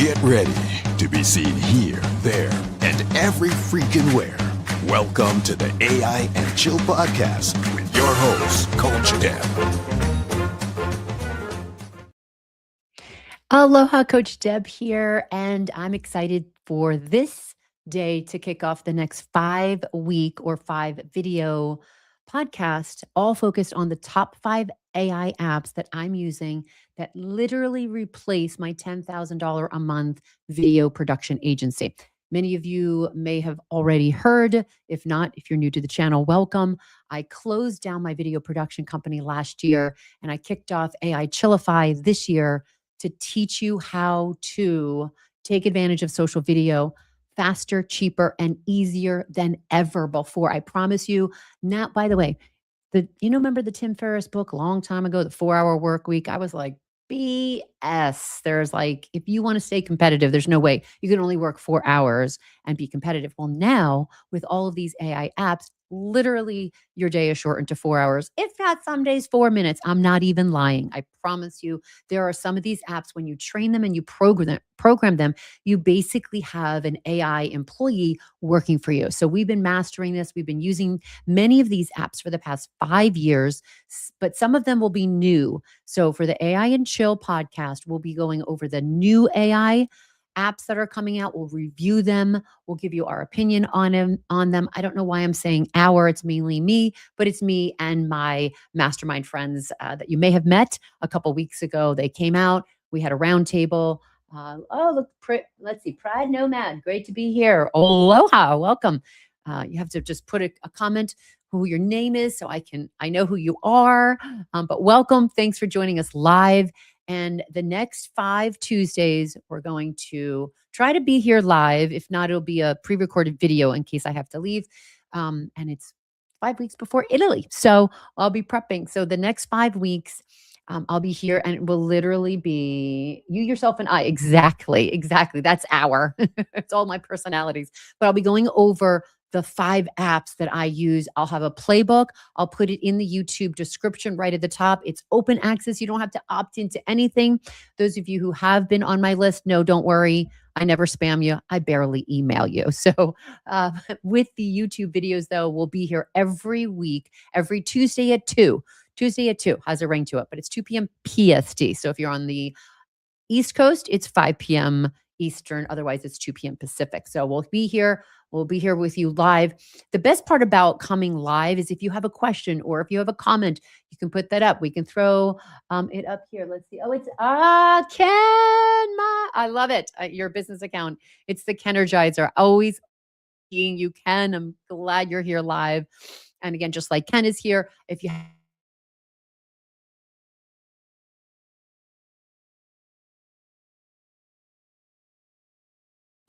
Get ready to be seen here, there, and every freaking where. Welcome to the AI and Chill podcast with your host, CoachDeb. Aloha, Coach Deb here, and I'm excited for this day to kick off the next 5-week or 5-video podcast, all focused on the top 5 AI apps that I'm using that literally replace my $10,000 a month video production agency. Many of you may have already heard. If not, if you're new to the channel, welcome. I closed down my video production company last year, and I kicked off AI Chillify this year to teach you how to take advantage of social video faster, cheaper, and easier than ever before. I promise you. Now, by the way, remember the Tim Ferriss book a long time ago, the 4-Hour Work Week? I was like, BS. There's like, if you want to stay competitive, there's no way you can only work 4 hours and be competitive. Well, now with all of these AI apps, literally your day is shortened to 4 hours. If not, some days 4 minutes. I'm not even lying. I promise you, there are some of these apps when you train them and you program them, you basically have an AI employee working for you. So we've been mastering this. We've been using many of these apps for the past 5 years, but some of them will be new. So for the AI and Chill podcast, we'll be going over the new AI apps that are coming out. We'll review them. We'll give you our opinion on them. I don't know why I'm saying our. It's mainly me, but it's me and my mastermind friends that you may have met a couple weeks ago. They came out. We had a roundtable. Let's see. Pride Nomad. Great to be here. Aloha. Welcome. You have to just put a comment who your name is so I know who you are. But welcome. Thanks for joining us live. And the next 5 Tuesdays, we're going to try to be here live. If not, it'll be a pre-recorded video in case I have to leave. And it's 5 weeks before Italy. So I'll be prepping. So the next 5 weeks, I'll be here, and it will literally be you, yourself, and I. Exactly. That's it's all my personalities. But I'll be going over the 5 apps that I use. I'll have a playbook. I'll put it in the YouTube description right at the top. It's open access. You don't have to opt into anything. Those of you who have been on my list, no, don't worry. I never spam you. I barely email you. So with the YouTube videos, though, we'll be here every week, every Tuesday at 2. Tuesday at 2 has a ring to it, but it's 2 p.m. PST. So if you're on the East Coast, it's 5 p.m. Eastern. Otherwise, it's 2 p.m. Pacific. So we'll be here. We'll be here with you live. The best part about coming live is if you have a question or if you have a comment, you can put that up. We can throw it up here. Let's see. Oh, it's Ken. I love it. Your business account. It's the Kenergizer. Always seeing you, Ken. I'm glad you're here live. And again, just like Ken is here, if you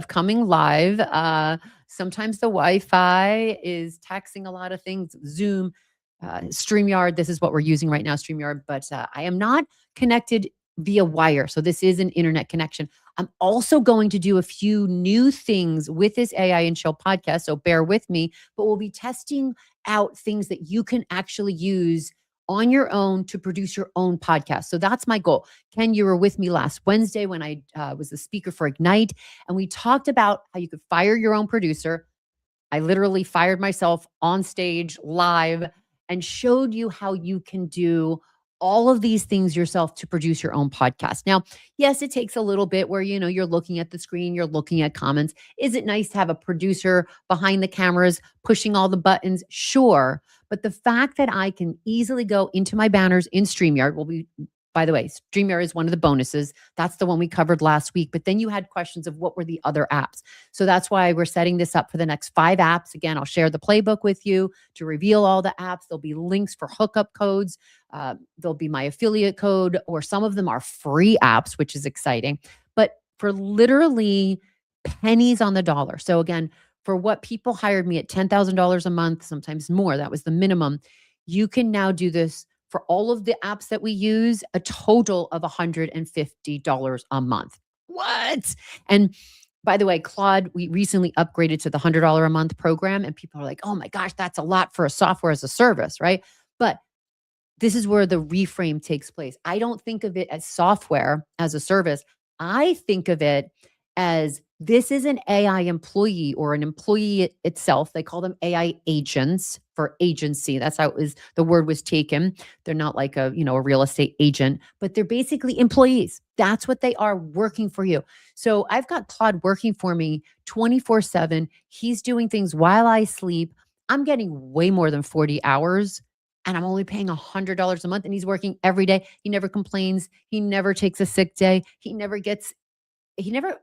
coming live. Sometimes the Wi-Fi is taxing a lot of things. Zoom, StreamYard. This is what we're using right now, StreamYard. But I am not connected via wire. So this is an internet connection. I'm also going to do a few new things with this AI and Chill podcast. So bear with me, but we'll be testing out things that you can actually use on your own to produce your own podcast. So that's my goal. Ken, you were with me last Wednesday when I was the speaker for Ignite, and we talked about how you could fire your own producer. I literally fired myself on stage live and showed you how you can do all of these things yourself to produce your own podcast. Now, yes, it takes a little bit where, you're looking at the screen, you're looking at comments. Is it nice to have a producer behind the cameras pushing all the buttons? Sure. But the fact that I can easily go into my banners in StreamYard by the way, StreamYard is one of the bonuses. That's the one we covered last week. But then you had questions of what were the other apps. So that's why we're setting this up for the next 5 apps. Again, I'll share the playbook with you to reveal all the apps. There'll be links for hookup codes. There'll be my affiliate code, or some of them are free apps, which is exciting. But for literally pennies on the dollar. So again, for what people hired me at $10,000 a month, sometimes more, that was the minimum. You can now do this for all of the apps that we use, a total of $150 a month. What? And by the way, Claude, we recently upgraded to the $100 a month program, and people are like, oh my gosh, that's a lot for a software as a service, right? But this is where the reframe takes place. I don't think of it as software as a service. I think of it as this is an AI employee or an employee itself. They call them AI agents for agency. That's how the word was taken. They're not like a real estate agent, but they're basically employees. That's what they are, working for you. So I've got Claude working for me 24/7. He's doing things while I sleep. I'm getting way more than 40 hours and I'm only paying $100 a month, and he's working every day. He never complains. He never takes a sick day.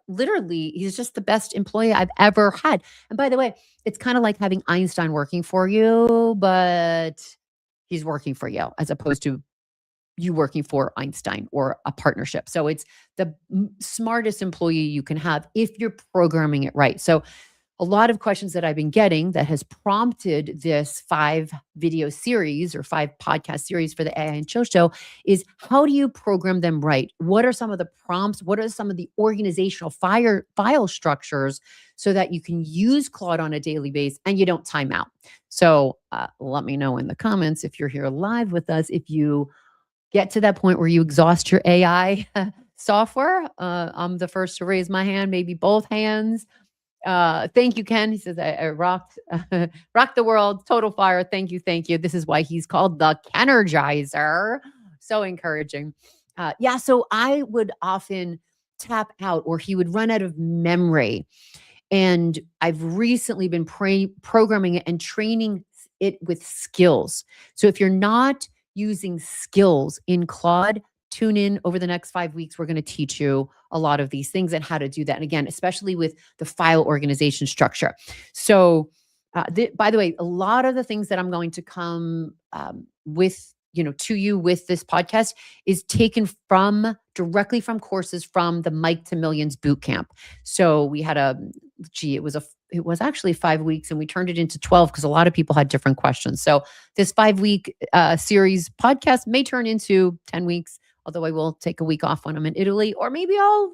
Literally, he's just the best employee I've ever had. And by the way, it's kind of like having Einstein working for you, but he's working for you as opposed to you working for Einstein or a partnership. So it's the smartest employee you can have if you're programming it right. So a lot of questions that I've been getting that has prompted this 5-video series or 5-podcast series for the AI and Chill Show is, how do you program them right? What are some of the prompts? What are some of the organizational file structures so that you can use Claude on a daily basis and you don't time out? So let me know in the comments if you're here live with us, if you get to that point where you exhaust your AI software. I'm the first to raise my hand, maybe both hands. Thank you, Ken. He says, I rocked the world. Total fire. Thank you. Thank you. This is why he's called the Kenergizer. So encouraging. So I would often tap out, or he would run out of memory. And I've recently been programming it and training it with skills. So if you're not using skills in Claude, tune in over the next 5 weeks. We're going to teach you a lot of these things and how to do that. And again, especially with the file organization structure. So, by the way, a lot of the things that I'm going to come with, to you with this podcast is taken directly from courses from the Mike to Millions Bootcamp. So we had it was actually 5 weeks, and we turned it into 12 because a lot of people had different questions. So this 5-week series podcast may turn into 10 weeks. Although I will take a week off when I'm in Italy, or maybe I'll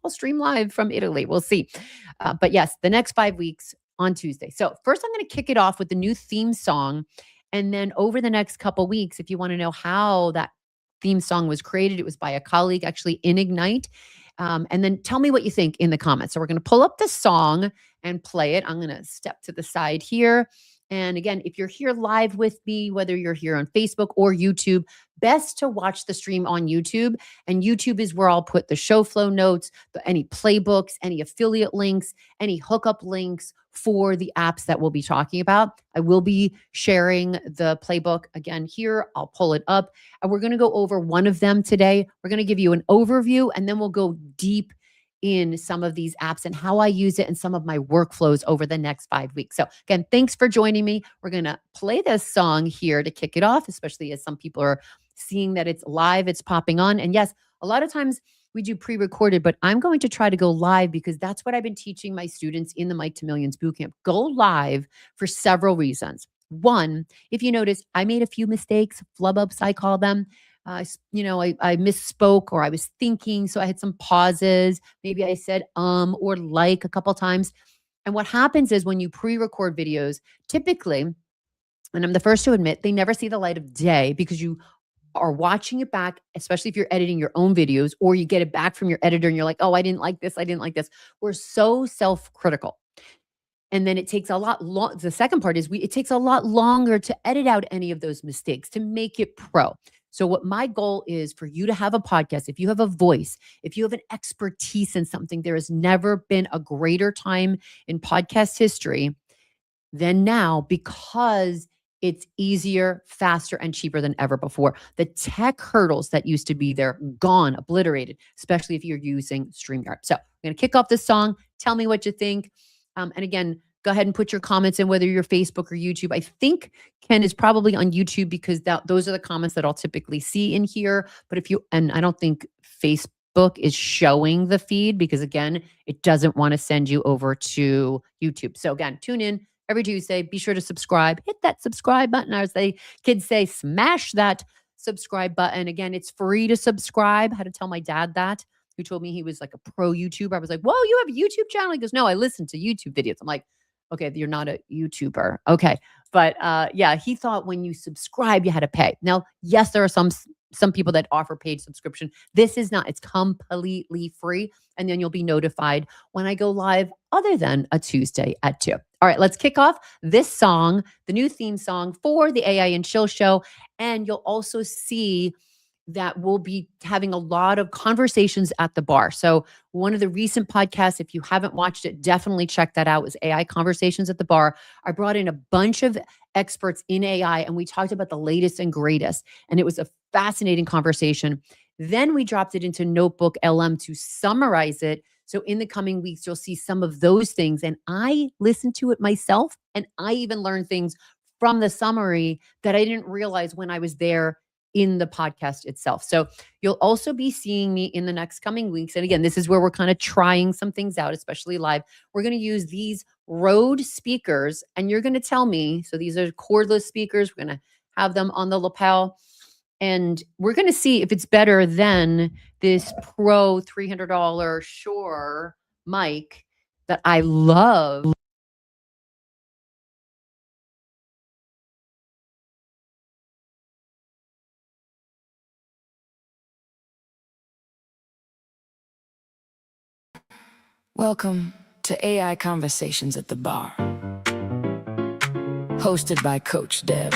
stream live from Italy. We'll see. But yes, the next 5 weeks on Tuesday. So first I'm going to kick it off with the new theme song. And then over the next couple weeks, if you want to know how that theme song was created, it was by a colleague actually in Ignite. And then tell me what you think in the comments. So we're going to pull up the song and play it. I'm going to step to the side here. And again, if you're here live with me, whether you're here on Facebook or YouTube, best to watch the stream on YouTube. And YouTube is where I'll put the show flow notes, any playbooks, any affiliate links, any hookup links for the apps that we'll be talking about. I will be sharing the playbook again here. I'll pull it up, and we're going to go over one of them today. We're going to give you an overview, and then we'll go deep in some of these apps and how I use it and some of my workflows over the next 5 weeks. So again, thanks for joining me. We're going to play this song here to kick it off, especially as some people are seeing that it's live, it's popping on. And yes, a lot of times we do pre-recorded, but I'm going to try to go live because that's what I've been teaching my students in the Mike to Millions Bootcamp. Go live for several reasons. One, if you notice, I made a few mistakes, flub-ups, I call them. I misspoke, or I was thinking, so I had some pauses. Maybe I said or like a couple times. And what happens is when you pre-record videos, typically, and I'm the first to admit, they never see the light of day because you are watching it back, especially if you're editing your own videos, or you get it back from your editor and you're like, oh, I didn't like this. I didn't like this. We're so self-critical. And then it takes a lot long. The second part is it takes a lot longer to edit out any of those mistakes to make it pro. So what my goal is for you to have a podcast, if you have a voice, if you have an expertise in something, there has never been a greater time in podcast history than now, because it's easier, faster, and cheaper than ever before. The tech hurdles that used to be there, gone, obliterated, especially if you're using StreamYard. So I'm going to kick off this song. Tell me what you think. And again, go ahead and put your comments in, whether you're Facebook or YouTube. I think Ken is probably on YouTube because those are the comments that I'll typically see in here. But and I don't think Facebook is showing the feed because, again, it doesn't want to send you over to YouTube. So again, tune in every Tuesday. Be sure to subscribe. Hit that subscribe button. Or as the kids say, smash that subscribe button. Again, it's free to subscribe. I had to tell my dad that, who told me he was like a pro YouTuber. I was like, whoa, you have a YouTube channel? He goes, no, I listen to YouTube videos. I'm like, okay, you're not a YouTuber. Okay. But he thought when you subscribe, you had to pay. Now, yes, there are some some people that offer paid subscription. This is not, it's completely free. And then you'll be notified when I go live other than a Tuesday at 2. All right, let's kick off this song, the new theme song for the AI and Chill show. And you'll also see that we'll be having a lot of conversations at the bar. So one of the recent podcasts, if you haven't watched it, definitely check that out, was AI Conversations at the Bar. I brought in a bunch of experts in AI and we talked about the latest and greatest. And it was a fascinating conversation. Then we dropped it into Notebook LM to summarize it. So in the coming weeks, you'll see some of those things. And I listened to it myself and I even learned things from the summary that I didn't realize when I was there in the podcast itself. So you'll also be seeing me in the next coming weeks. And again, this is where we're kind of trying some things out, especially live. We're going to use these Rode speakers and you're going to tell me, so these are cordless speakers. We're going to have them on the lapel and we're going to see if it's better than this Pro $300 Shure mic that I love. Welcome to AI Conversations at the Bar, hosted by CoachDeb,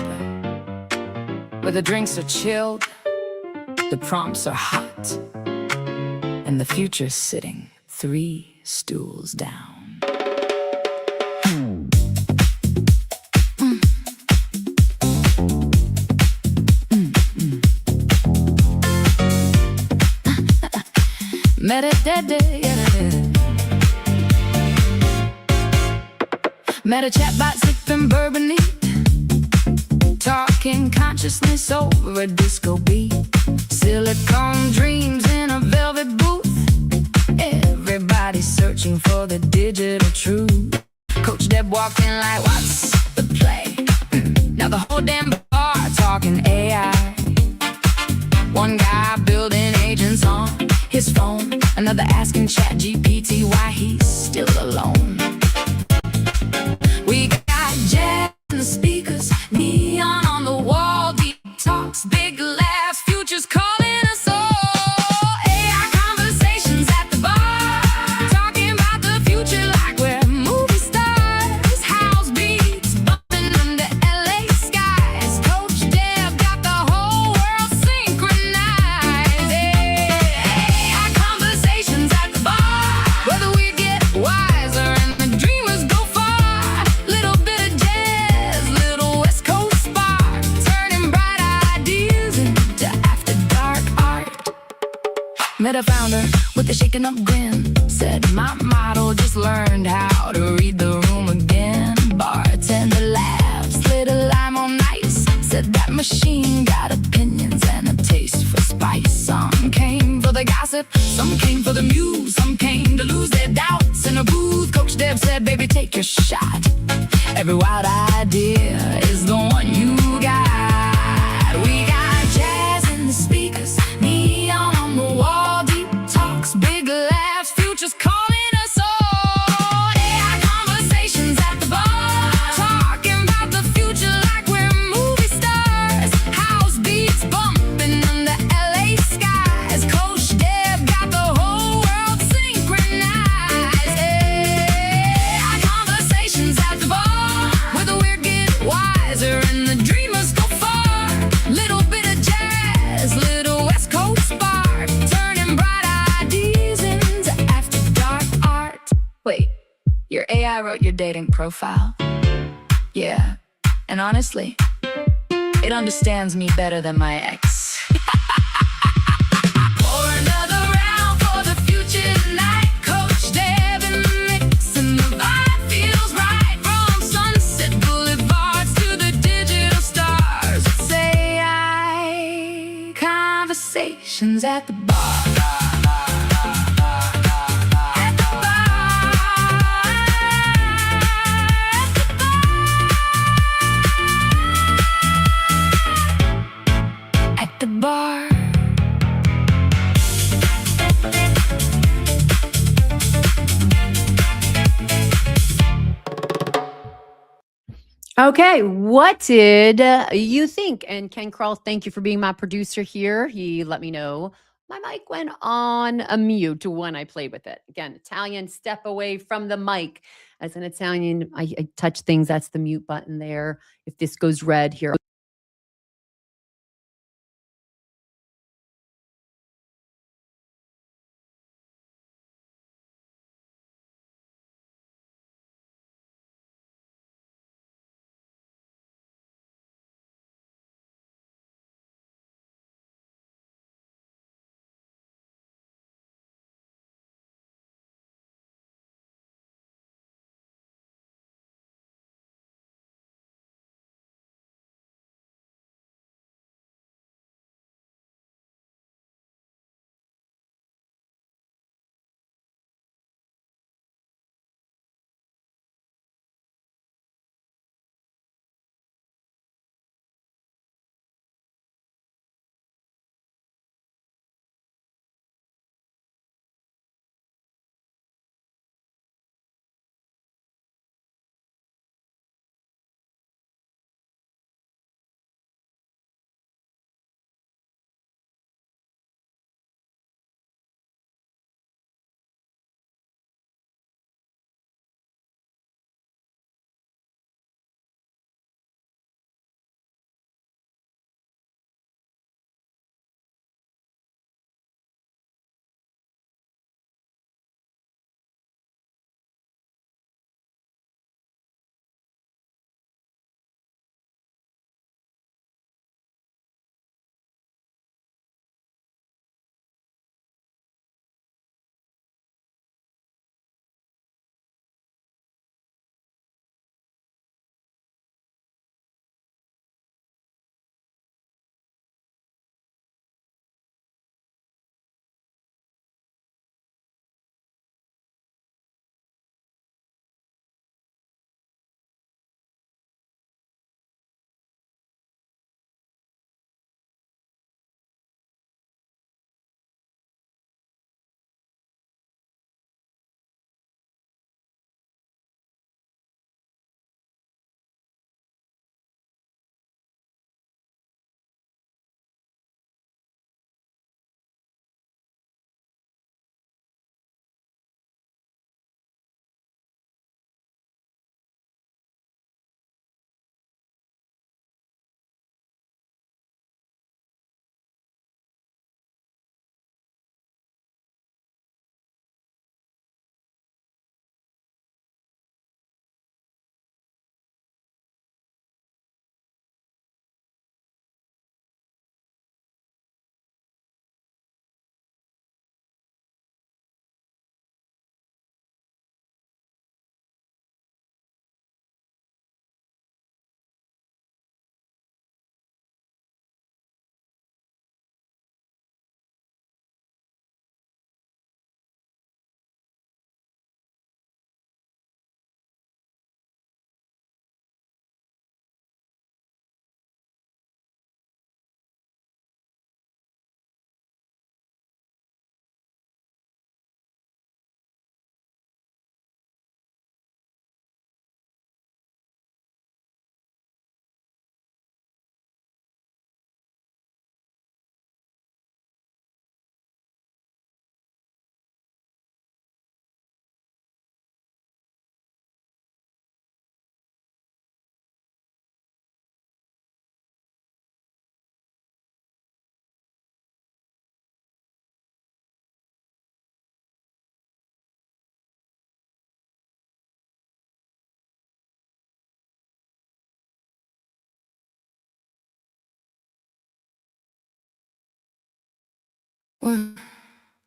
where the drinks are chilled, the prompts are hot, and the future's sitting 3 stools down. Met a chatbot sipping bourbon neat, talking consciousness over a disco beat. Silicone dreams in a velvet booth. Everybody's searching for the digital truth. CoachDeb walked in like, what's the play? Now the whole damn bar talking AI. One guy building agents on his phone, another asking ChatGPT why he's still alone. We got jazz in the speakers, neon on the wall, deep talks, big laughs, futures calling us all. AI conversations at the bar, talking about the future like we're movie stars. House beats bumping under LA skies. CoachDeb got the whole world synchronized. AI conversations at the bar, whether we get wiser and the dreamers go far. Little bit of jazz, little West Coast spark, turning bright ideas into after dark art. Met a founder with a shaken up grin, said my model just learned how to read the room again. Bartender laughed, slid a lime on ice, said that machine got opinions and a taste for spice. Some came for the gossip, some came for the muse, some came to lose their doubts in a booth. CoachDeb said, baby, take your shot. Every wild idea is the one you got. We got jazz in the speakers, neon on the wall, deep talks, big laughs, futures calling us all. AI conversations at the bar, talking about the future like we're movie stars. House beats bumping under LA skies. CoachDeb got the whole world synchronized. AI conversations at the bar, where the weird get wiser and the dreamers go far. Little bit of jazz, little West Coast spark, turning bright ideas into after dark art. Wait, your AI wrote your dating profile? Yeah, and honestly, it understands me better than my ex. Pour another round for the future tonight. CoachDeb in the mix and the vibe feels right. From Sunset Boulevards to the digital stars. It's AI conversations at the bar. At the bar. At Okay, what did you think? And Ken Kroll, thank you for being my producer here. He let me know my mic went on a mute when I played with it. Again, Italian, step away from the mic. As an Italian, I touch things. That's the mute button there. If this goes red here.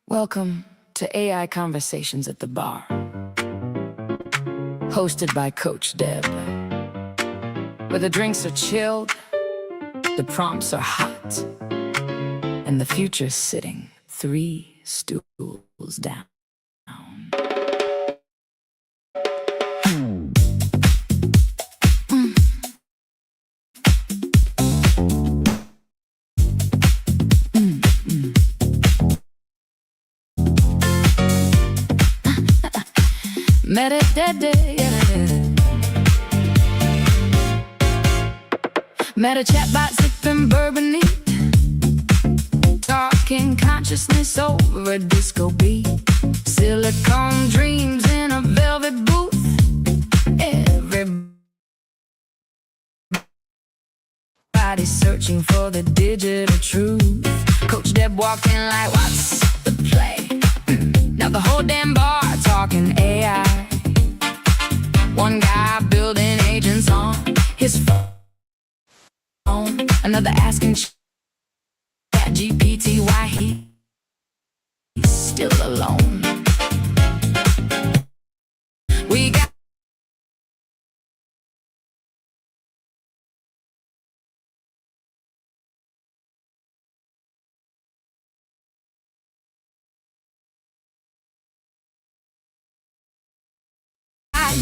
Welcome to AI Conversations at the Bar, hosted by CoachDeb, where the drinks are chilled, the prompts are hot, and the future's sitting 3 stools down. Met a chatbot sipping bourbon neat, talking consciousness over a disco beat. Silicone dreams in a velvet booth. Everybody's searching for the digital truth. Coach Deb walking like, what's the play? Now the whole damn bar talking AI. One guy building agents on his phone, another asking ChatGPT why he's still alone. We got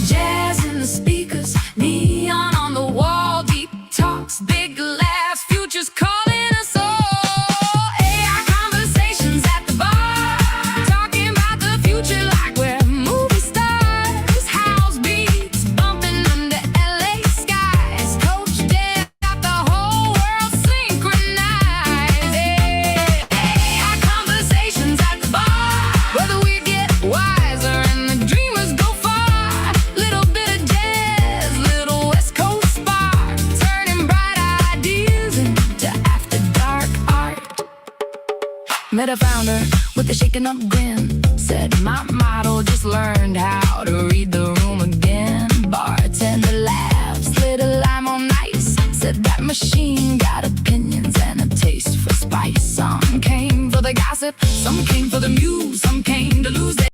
jazz in the speakers, neon on the wall, deep talks, big laughs, futures calling us all. AI conversations at the bar, talking about the future like we're movie stars. House beats bumping under LA skies. Coach Deb got the whole world synchronized. AI conversations at the bar, whether we get wiser and the dreamers go far. Little bit of jazz, little West Coast spark, turning bright ideas into after dark art. Met a founder with a shaken up grin, said my model just learned how to read the room again. Bartender laughs, lit a lime on ice, said that machine got opinions and a taste for spice. Some came for the gossip, some came for the muse, some came to lose their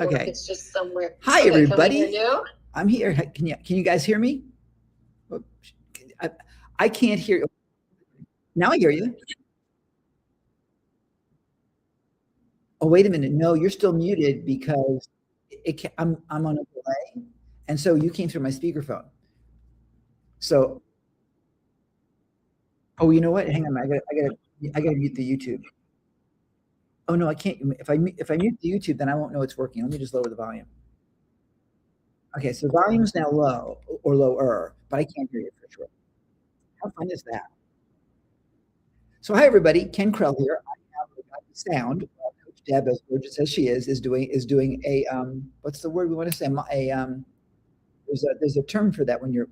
Okay. It's just somewhere. Hi, Okay, everybody. Can we hear you? I'm here. Can you guys hear me? I can't hear you. Now I hear you. Oh, wait a minute. No, you're still muted because I'm on a delay, and so you came through my speakerphone. So, oh, you know what? Hang on. I gotta mute the YouTube. Oh no, I can't. If I mute the YouTube, then I won't know it's working. Let me just lower the volume. Okay, so volume's now low or lower, but I can't hear you for sure. How fun is that? So hi everybody, Ken Krell here. I have the sound. Coach Deb, as gorgeous as she is doing a what's the word we want to say? There's a term for that when you're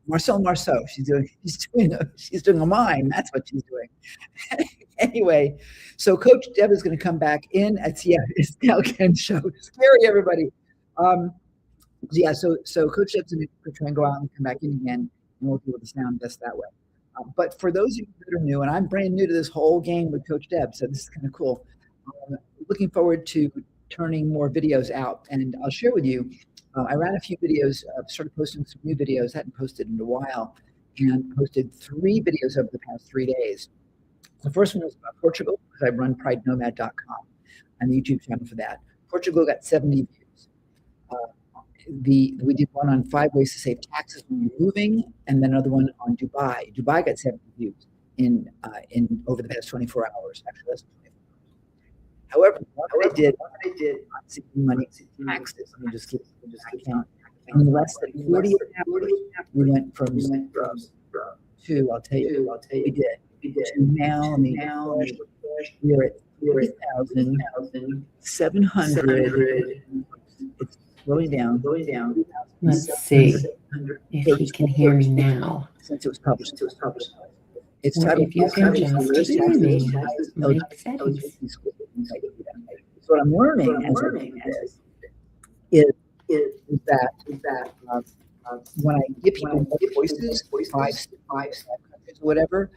Marcel Marceau. She's doing a mime. That's what she's doing. Anyway, so Coach Deb is going to come back in. It's now Ken's show. Scary, everybody. So Coach Deb's going to try and go out and come back in again, and we'll deal with the sound best that way. But for those of you that are new, and I'm brand new to this whole game with Coach Deb, so this is kind of cool. Looking forward to turning more videos out, and I'll share with you. I ran a few videos, started posting some new videos, hadn't posted in a while, and posted 3 videos over the past 3 days. The first one was about Portugal, because I run pridenomad.com and the YouTube channel for that. Portugal got 70 views. We did one on 5 ways to save taxes when you're moving, and then another one on Dubai. Dubai got 70 views in over the past 24 hours. Actually, less than 24 hours. However, what I did on saving money in taxes, let me just count. In less than 40 hours, we went from to, I'll tell you, we did. To now, we're at 3,700. It's slowing down. Let's see if he can hear me now. Since it was published. It's Or if you can just hear me. Mike settings. So what I'm learning as is that when I give people voices, five, whatever,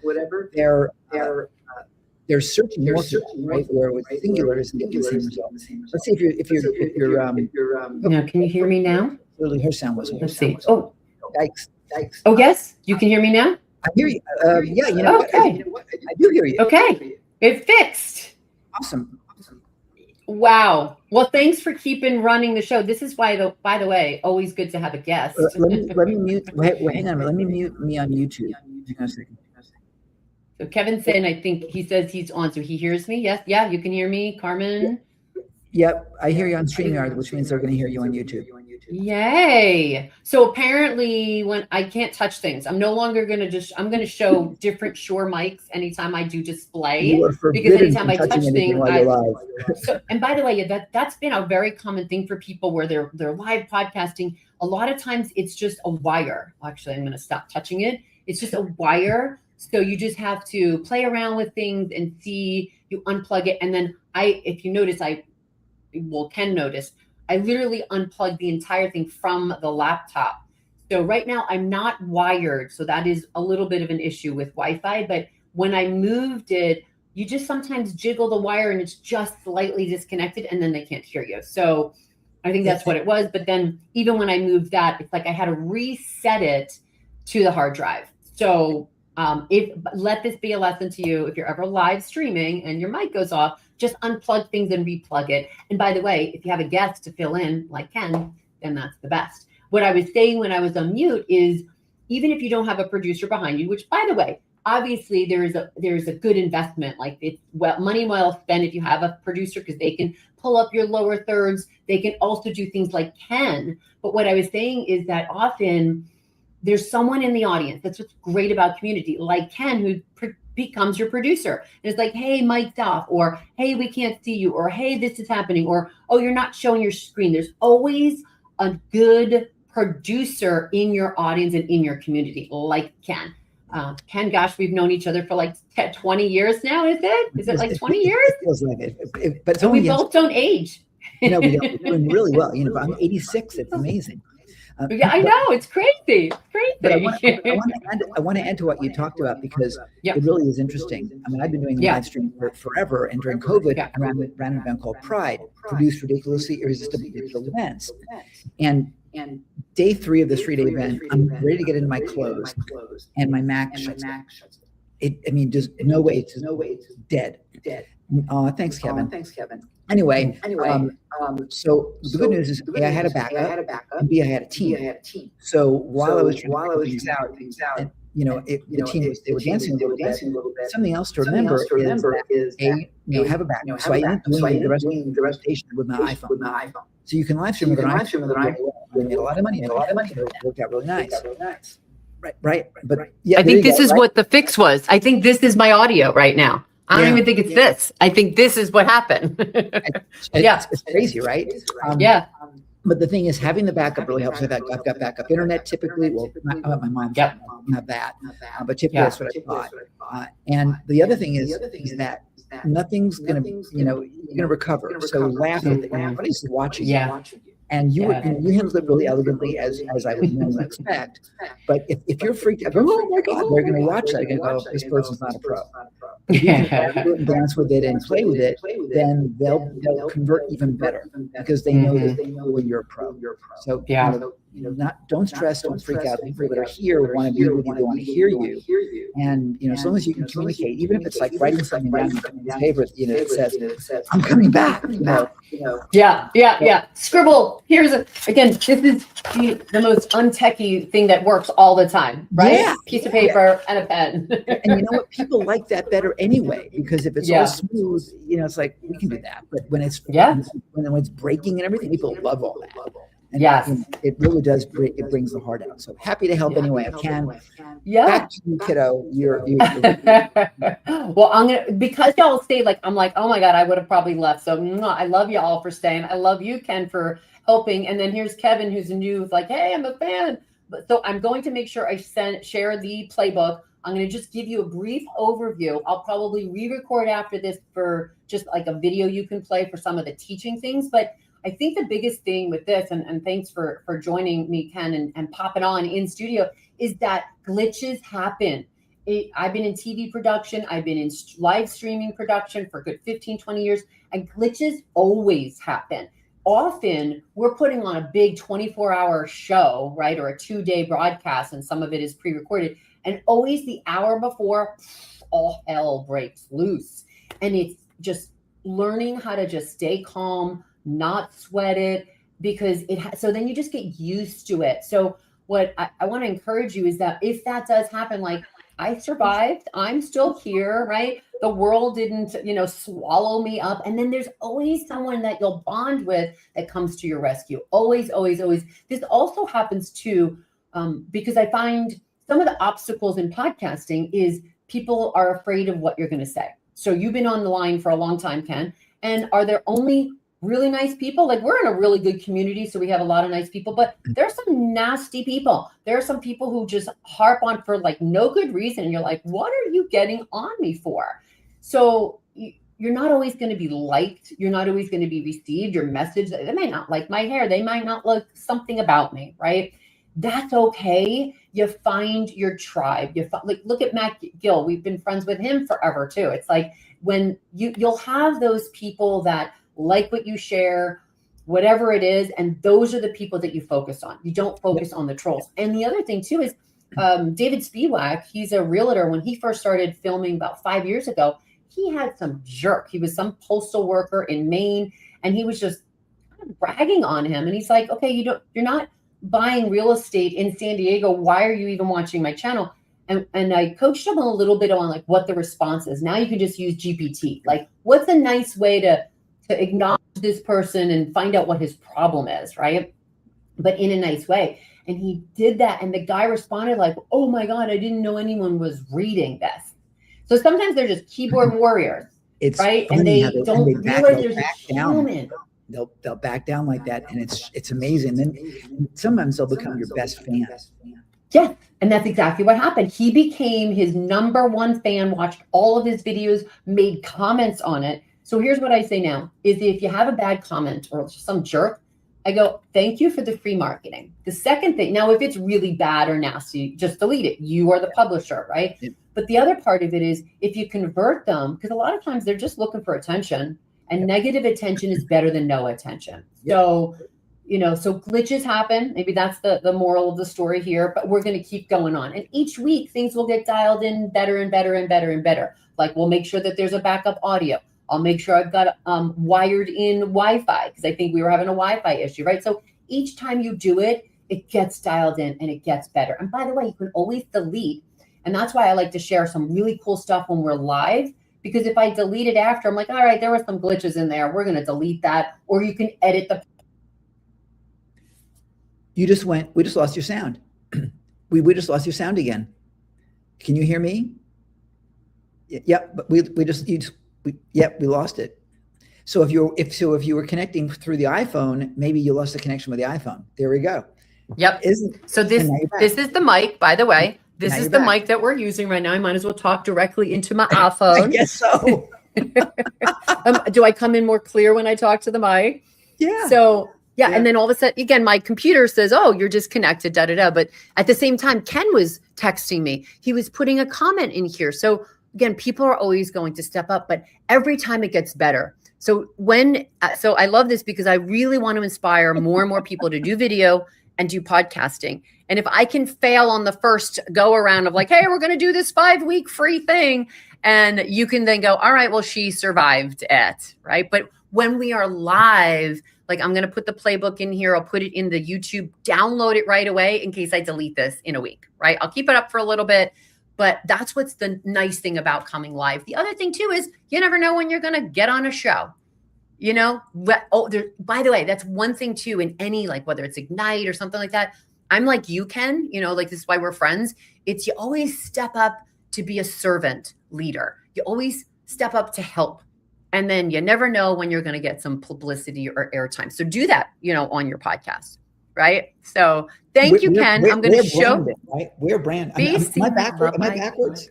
they're searching more for that, right? Where with singular isn't getting the same results. Let's see if you're Now, can you hear me now? Clearly her sound wasn't. Let's see. Oh, Yikes. oh, yes, you can hear me now. I hear you. Yeah, you know what? Okay. I do hear you. Okay, it fixed. Awesome. Wow. Well, thanks for keeping running the show. This is why, by the way, always good to have a guest. Let me mute. Wait, hang on. Let me mute me on YouTube. Hang on a second. So Kevin's saying, I think he says he's on, so he hears me. Yes, yeah, you can hear me, Carmen. Yep, I hear you on StreamYard, which means they're going to hear you on YouTube. Yay. So apparently when I can't touch things, I'm no longer going to I'm going to show different Shure mics anytime I do display, because anytime I touch things, and by the way, that's been a very common thing for people where they're live podcasting. A lot of times it's just a wire. Actually, I'm going to stop touching it. It's just a wire. So you just have to play around with things and see, you unplug it. And then if you notice, Ken noticed, I literally unplugged the entire thing from the laptop. So right now I'm not wired. So that is a little bit of an issue with Wi-Fi. But when I moved it, you just sometimes jiggle the wire and it's just slightly disconnected and then they can't hear you. So I think that's what it was. But then even when I moved that, it's like I had to reset it to the hard drive. So let this be a lesson to you. If you're ever live streaming and your mic goes off, just unplug things and replug it. And by the way, if you have a guest to fill in like Ken, then that's the best. What I was saying when I was on mute is, even if you don't have a producer behind you, which by the way, obviously there's a good investment, like it's money well spent if you have a producer, because they can pull up your lower thirds. They can also do things like Ken. But what I was saying is that often there's someone in the audience. That's what's great about community, like Ken, who becomes your producer. And it's like, hey, mic'd off, or hey, we can't see you, or hey, this is happening, or oh, you're not showing your screen. There's always a good producer in your audience and in your community, like Ken. Ken, gosh, we've known each other for like 20 years now, is it? Is it like 20 years? It feels like it. But we both don't age. We don't. We're doing really well. But I'm 86. It's amazing. Yeah, I know. It's crazy. It's crazy. But I want to add to what you talked about, because it really is interesting. I mean, I've been doing live stream for forever, and during COVID, I ran an event called Pride, produced ridiculously irresistible digital events. And day 3 of this 3-day event, I'm ready to get into my clothes, and my Mac shuts down. Just no way. It's dead. Thanks, Kevin. Anyway, so the good news is A, I had a backup, and B, I had a team. So while I was trying to figure things out, and, the team they were dancing a little bit. Something else to remember is that A, have a backup. So I ended up doing the rest of the presentation with my iPhone. So you can live stream with an iPhone. We made a lot of money. It worked out really nice. Right. But yeah, I think this is what the fix was. I think this is my audio right now. I don't even think it's this. I think this is what happened. It's crazy, right? Yeah. But the thing is, having the backup really helps. I've got backup internet typically. Well, my mom's not that, but typically that's what I thought. And the other thing is that nothing's gonna, you're gonna recover. So laugh at everybody's watching you. And you handled it really elegantly, as I would normally expect. But if you're freaked out, oh my God, they're going to watch that. They're going to go, this person's not a pro. If you can dance with it and play with it, then they'll convert even better because they know that when you're a pro. So don't stress, don't freak out. People that are here want to be with you, they want to hear you. And as long as you can communicate, even if it's like writing something down on your paper, that says, I'm coming back. Yeah. Scribble. Again, this is the most untechy thing that works all the time, right? Yeah. Piece of paper and a pen. And you know what? People like that better anyway, because if it's all smooth, it's like, we can do that. But when it's breaking and everything, people love all that. And it really does. It brings the heart out. So happy to help any way I can. Yeah. Back to you, kiddo. Well, because y'all stayed, I'm like, oh my God, I would have probably left. So I love y'all for staying. I love you, Ken, for helping. And then here's Kevin, who's new, like, hey, I'm a fan. So I'm going to make sure I share the playbook. I'm going to just give you a brief overview. I'll probably re-record after this for just like a video you can play for some of the teaching things. But I think the biggest thing with this, and thanks for joining me, Ken, and popping on in studio, is that glitches happen. I've been in TV production. I've been in live streaming production for a good 15, 20 years, and glitches always happen. Often we're putting on a big 24-hour show, right? Or a 2-day broadcast, and some of it is pre-recorded. And always the hour before, all hell breaks loose. And it's just learning how to just stay calm, not sweat it, because so then you just get used to it. So what I want to encourage you is that if that does happen, like I survived, I'm still here, right? The world didn't, swallow me up. And then there's always someone that you'll bond with that comes to your rescue. Always, always, always. This also happens too, because I find some of the obstacles in podcasting is people are afraid of what you're going to say. So you've been on the line for a long time, Ken. And are there only really nice people? Like, we're in a really good community, so we have a lot of nice people, but there are some nasty people. There are some people who just harp on for like no good reason. And you're like, what are you getting on me for? So you're not always going to be liked. You're not always going to be received. Your message, they might not like my hair. They might not like something about me, right? That's okay. You find your tribe. Look at Matt Gill. We've been friends with him forever too. It's like when you'll have those people that like what you share, whatever it is, and those are the people that you focus on. You don't focus on the trolls. And the other thing too is David Spiewak, he's a realtor. When he first started filming about 5 years ago, he had some jerk. He was some postal worker in Maine, and he was just kind of bragging on him. And he's like, okay, you're not buying real estate in San Diego. Why are you even watching my channel? And I coached him a little bit on like what the response is. Now you can just use GPT. Like, what's a nice way to acknowledge this person and find out what his problem is, right? But in a nice way. And he did that. And the guy responded like, oh my God, I didn't know anyone was reading this. So sometimes they're just keyboard warriors, right? And they don't realize there's a human. They'll back down like that. And it's amazing. Then sometimes they'll become your best fan. Yeah. And that's exactly what happened. He became his #1 fan, watched all of his videos, made comments on it. So here's what I say now is if you have a bad comment or some jerk, I go, thank you for the free marketing. The second thing, now, if it's really bad or nasty, just delete it. You are the publisher, right? Yeah. But the other part of it is if you convert them, because a lot of times they're just looking for attention, and negative attention is better than no attention. Yeah. So, so glitches happen. Maybe that's the moral of the story here, but we're going to keep going on. And each week things will get dialed in better and better and better and better. Like, we'll make sure that there's a backup audio. I'll make sure I've got wired in Wi-Fi, because I think we were having a Wi-Fi issue, right? So each time you do it, it gets dialed in and it gets better. And by the way, you can always delete. And that's why I like to share some really cool stuff when we're live, because if I delete it after, I'm like, all right, there were some glitches in there. We're going to delete that. Or you can edit the. We just lost your sound. we just lost your sound again. Can you hear me? Yep, but we lost it. So if you were connecting through the iPhone, maybe you lost the connection with the iPhone. There we go. Yep. So this is the mic, by the way. This is the mic that we're using right now. I might as well talk directly into my iPhone. I guess so. Do I come in more clear when I talk to the mic? Yeah. So Yeah, Yeah. and then all of a sudden, again, my computer says, "Oh, you're disconnected." Da da da. But at the same time, Ken was texting me. He was putting a comment in here. So again, people are always going to step up, but every time it gets better. So so I love this because I really want to inspire more and more people to do video and do podcasting. And if I can fail on the first go around of like, "Hey, we're going to do this 5-week free thing," and you can then go, "All right, well, she survived it," right? But when we are live, like I'm going to put the playbook in here. I'll put it in the YouTube, download it right away in case I delete this in a week, right? I'll keep it up for a little bit, but that's what's the nice thing about coming live. The other thing too is you never know when you're going to get on a show, you know? By the way, that's one thing too in any, like whether it's Ignite or something like that. I'm like you, Ken, you know, like this is why we're friends. It's you always step up to be a servant leader. You always step up to help. And then you never know when you're going to get some publicity or airtime. So do that, you know, on your podcast, right? So thank you, Ken. I'm going to show. Branded, right? We're brand. Am I backwards?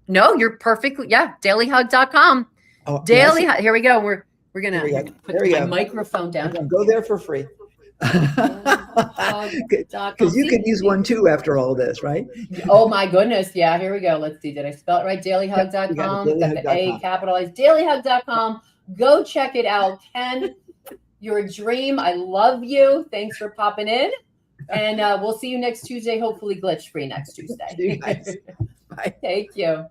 No, you're perfectly. Yeah. Dailyhug.com. Oh, Daily yes. Hug. Here we go. We're going to put my go. microphone down. Go there for free. Because you could use one too after all this, right? Oh my goodness. Yeah, here we go. Let's see. Did I spell it right? Dailyhug.com. Got the A capitalized. Dailyhug.com. Go check it out. Ken, you're a dream. I love you. Thanks for popping in. And we'll see you next Tuesday, hopefully glitch free next Tuesday. Bye. Thank you.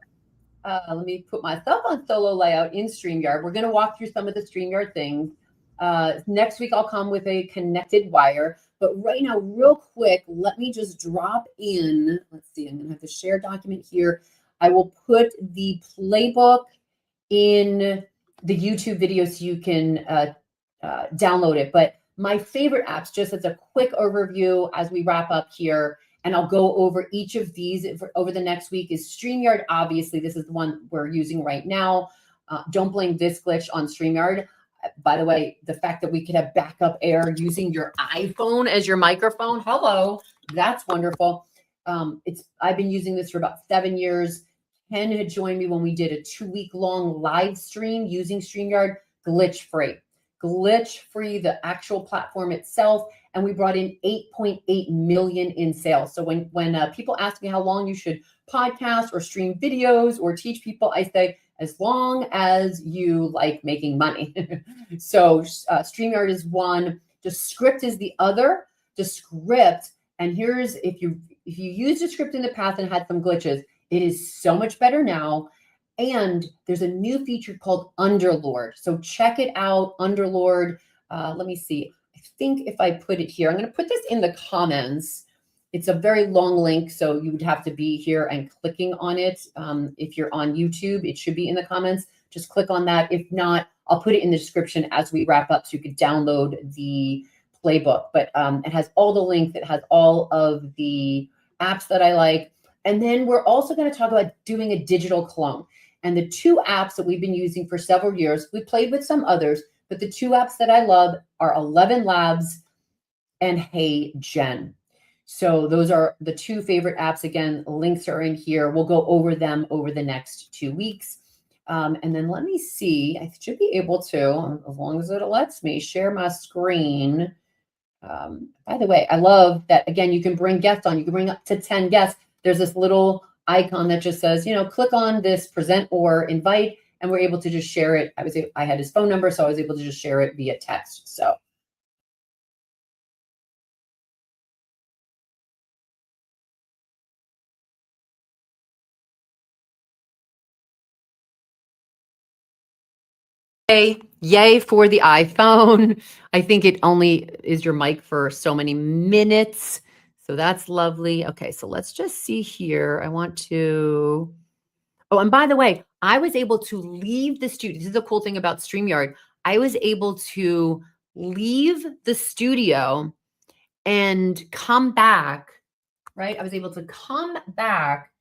Let me put myself on solo layout in StreamYard. We're going to walk through some of the StreamYard things. Next week, I'll come with a connected wire. But right now, real quick, let me just drop in. Let's see. I'm going to have the share document here. I will put the playbook in the YouTube video so you can download it. But my favorite apps, just as a quick overview as we wrap up here, and I'll go over each of these over the next week, is StreamYard. Obviously, this is the one we're using right now. Don't blame this glitch on StreamYard. By the way, the fact that we could have backup air using your iPhone as your microphone, hello, that's wonderful. I've been using this for about 7 years. Ken had joined me when we did a 2-week-long live stream using StreamYard, glitch-free. Glitch-free, the actual platform itself, and we brought in 8.8 million in sales. So when people ask me how long you should podcast or stream videos or teach people, I say, as long as you like making money. So StreamYard is one, Descript is the other. Descript, and here's, if you use Descript in the past and had some glitches, it is so much better now. And there's a new feature called Underlord. So check it out, Underlord. Let me see. I think if I put it here, I'm going to put this in the comments. It's a very long link, so you would have to be here and clicking on it. If you're on YouTube, it should be in the comments. Just click on that. If not, I'll put it in the description as we wrap up so you could download the playbook. But it has all the links. It has all of the apps that I like. And then we're also going to talk about doing a digital clone. And the 2 apps that we've been using for several years, we played with some others, but the 2 apps that I love are 11 Labs and Hey Gen. So those are the 2 favorite apps. Again, links are in here. We'll go over them over the next 2 weeks. And then let me see, I should be able to, as long as it lets me, share my screen. By the way, I love that, again, you can bring guests on. You can bring up to 10 guests. There's this little icon that just says, you know, click on this present or invite, and we're able to just share it. I had his phone number, so I was able to just share it via text. So yay for the iPhone. I think it only is your mic for so many minutes. So that's lovely. Okay, so let's just see here. I want to, oh, and by the way, I was able to leave the studio. This is the cool thing about StreamYard. I was able to leave the studio and come back, right? I was able to come back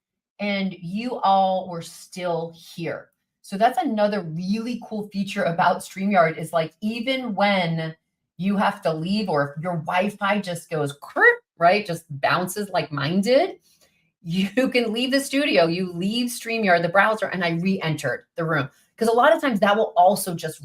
and you all were still here. So that's another really cool feature about StreamYard is like, even when you have to leave or if your Wi-Fi just goes, right, just bounces like mine did, you can leave the studio, you leave StreamYard, the browser, and I re-entered the room. Because a lot of times that will also just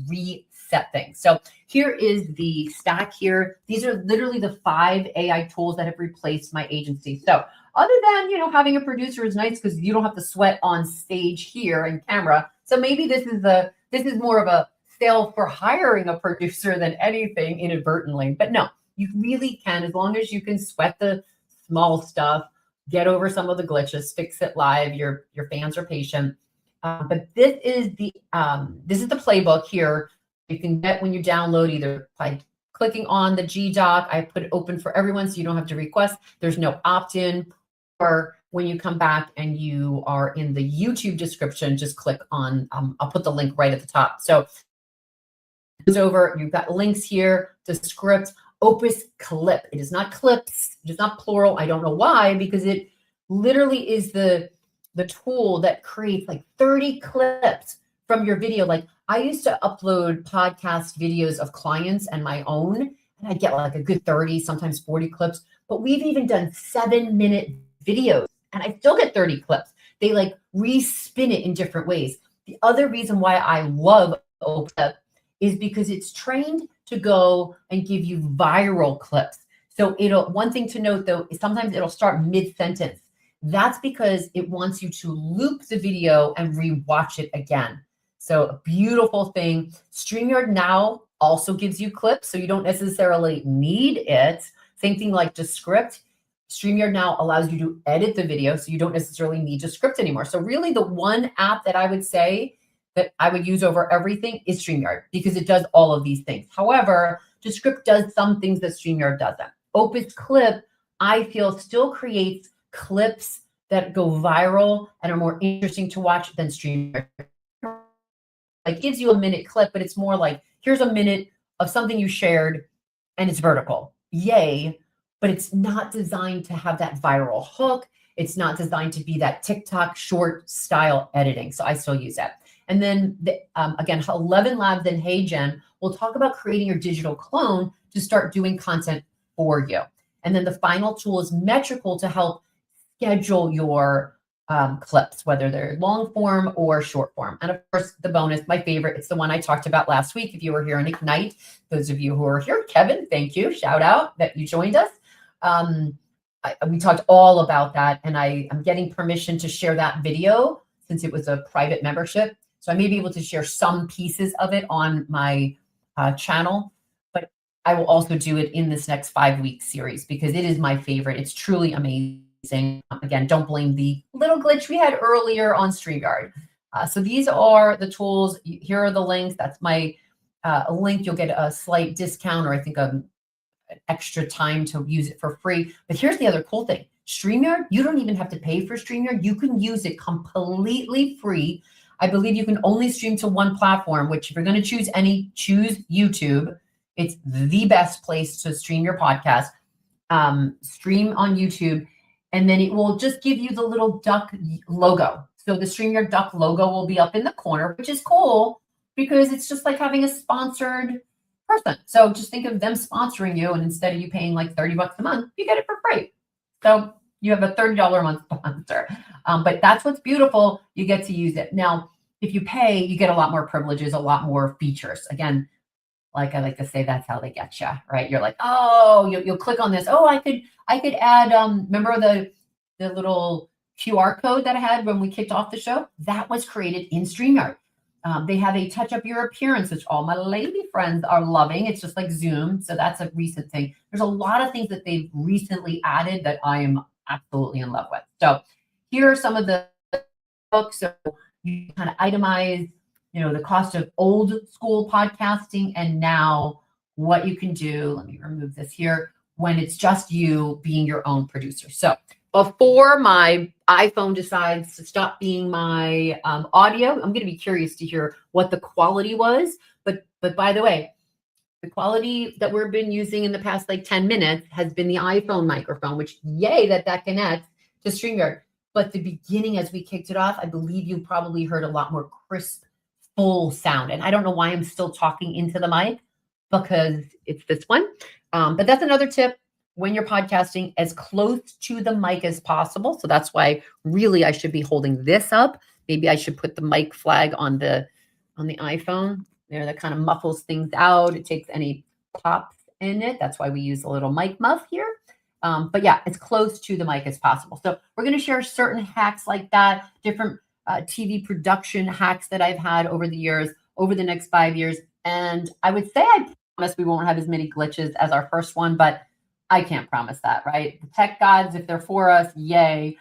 set things. So here is the stack here. These are literally the 5 AI tools that have replaced my agency. So other than, having a producer is nice because you don't have to sweat on stage here and camera. So maybe this is more of a sale for hiring a producer than anything inadvertently. But no, you really can, as long as you can sweat the small stuff, get over some of the glitches, fix it live. Your fans are patient. But this is the playbook here. You can get when you download either by clicking on the G doc. I put it open for everyone, so you don't have to request. There's no opt-in. Or when you come back and you are in the YouTube description, just click on. I'll put the link right at the top. So it's over. You've got links here to script. Opus Clip. It is not clips. It is not plural. I don't know why, because it literally is the tool that creates like 30 clips from your video. Like I used to upload podcast videos of clients and my own, and I'd get like a good 30, sometimes 40 clips. But we've even done 7-minute videos and I still get 30 clips. They like respin it in different ways. The other reason why I love Opus Clip is because it's trained to go and give you viral clips. So one thing to note though, is sometimes it'll start mid-sentence. That's because it wants you to loop the video and rewatch it again. So a beautiful thing. StreamYard now also gives you clips, so you don't necessarily need it. Same thing like Descript. StreamYard now allows you to edit the video, so you don't necessarily need Descript anymore. So really the one app that I would say that I would use over everything is StreamYard because it does all of these things. However, Descript does some things that StreamYard doesn't. Opus Clip, I feel, still creates clips that go viral and are more interesting to watch than StreamYard. It gives you a minute clip, but it's more like, here's a minute of something you shared and it's vertical. Yay. But it's not designed to have that viral hook. It's not designed to be that TikTok short style editing. So I still use that. And then again, 11 Labs and HeyGen will talk about creating your digital clone to start doing content for you. And then the final tool is Metrical to help schedule your clips, whether they're long form or short form. And of course, the bonus, my favorite, it's the one I talked about last week. If you were here in Ignite, those of you who are here, Kevin, thank you. Shout out that you joined us. We talked all about that, and I'm getting permission to share that video since it was a private membership. So I may be able to share some pieces of it on my channel, but I will also do it in this next 5-week series because it is my favorite. It's truly amazing. Again, don't blame the little glitch we had earlier on StreamYard. So these are the tools. Here are the links. That's my link. You'll get a slight discount, or I think an extra time to use it for free. But here's the other cool thing. StreamYard, you don't even have to pay for StreamYard. You can use it completely free. I believe you can only stream to one platform, which if you're going to choose any, choose YouTube. It's the best place to stream your podcast. Stream on YouTube. And then it will just give you the little duck logo. So the StreamYard duck logo will be up in the corner, which is cool because it's just like having a sponsored person. So just think of them sponsoring you, and instead of you paying like $30 a month, you get it for free. So you have a $30 a month sponsor. But that's what's beautiful. You get to use it. Now, if you pay, you get a lot more privileges, a lot more features. Again, like I like to say, that's how they get you, right? You're like, oh, you'll click on this. Oh, I could add, remember the little QR code that I had when we kicked off the show? That was created in StreamYard. They have a touch up your appearance, which all my lady friends are loving. It's just like Zoom. So that's a recent thing. There's a lot of things that they've recently added that I am absolutely in love with. So here are some of the books. So you kind of itemize, the cost of old school podcasting and now what you can do. Let me remove this here when it's just you being your own producer. So before my iPhone decides to stop being my audio, I'm going to be curious to hear what the quality was. But by the way, the quality that we've been using in the past like 10 minutes has been the iPhone microphone, which yay that connects to StreamYard. But the beginning, as we kicked it off, I believe you probably heard a lot more crisp, full sound. And I don't know why I'm still talking into the mic because it's this one. But that's another tip. When you're podcasting, as close to the mic as possible. So that's why really I should be holding this up. Maybe I should put the mic flag on the iPhone. that kind of muffles things out. It takes any pops in it. That's why we use a little mic muff here. But yeah, as close to the mic as possible. So we're going to share certain hacks like that, different TV production hacks that I've had over the years, over the next 5 years. And I would say I promise we won't have as many glitches as our first one, but I can't promise that, right? The tech gods, if they're for us, yay.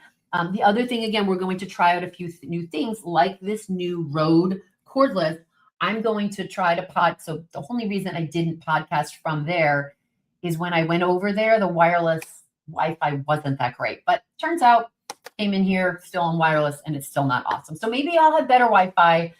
The other thing, again, we're going to try out a few new things like this new Rode cordless. I'm going to try to So the only reason I didn't podcast from there is when I went over there, the wireless Wi-Fi wasn't that great. But turns out, came in here still on wireless and it's still not awesome. So maybe I'll have better Wi-Fi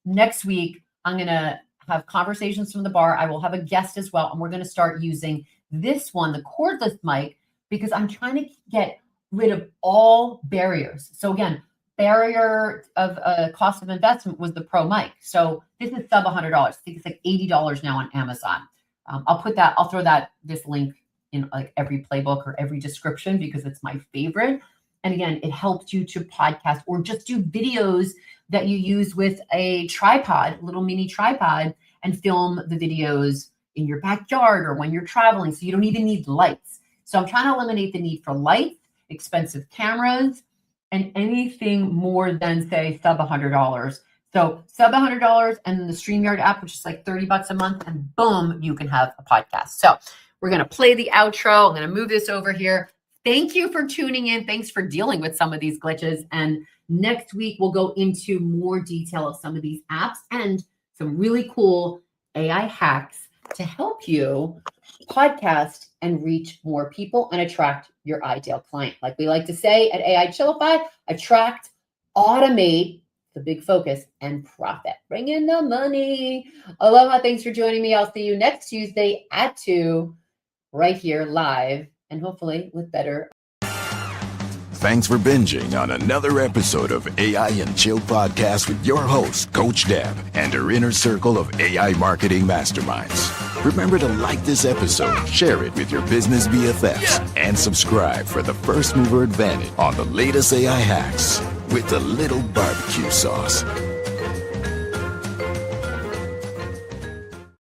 next week. I'm going to have conversations from the bar. I will have a guest as well. And we're going to start using this one, the cordless mic, because I'm trying to get rid of all barriers. So again, barrier of cost of investment was the Pro mic. So this is sub $100. I think it's like $80 now on Amazon. I'll throw this link in like every playbook or every description because it's my favorite. And again, it helps you to podcast or just do videos that you use with a tripod, little mini tripod, and film the videos in your backyard or when you're traveling. So you don't even need lights. So I'm trying to eliminate the need for lights, expensive cameras, and anything more than say sub $100. So sub $100 and then the StreamYard app, which is like $30 a month, and boom, you can have a podcast. So we're going to play the outro. I'm going to move this over here. Thank you for tuning in. Thanks for dealing with some of these glitches. And next week, we'll go into more detail of some of these apps and some really cool AI hacks to help you podcast and reach more people and attract your ideal client. Like we like to say at AI Chillify, attract, automate, the big focus, and profit. Bring in the money. Aloha. Thanks for joining me. I'll see you next Tuesday at 2 right here live and hopefully with better. Thanks for binging on another episode of AI and Chill Podcast with your host, Coach Deb, and her inner circle of AI marketing masterminds. Remember to like this episode, share it with your business BFFs, and subscribe for the first mover advantage on the latest AI hacks with a little barbecue sauce.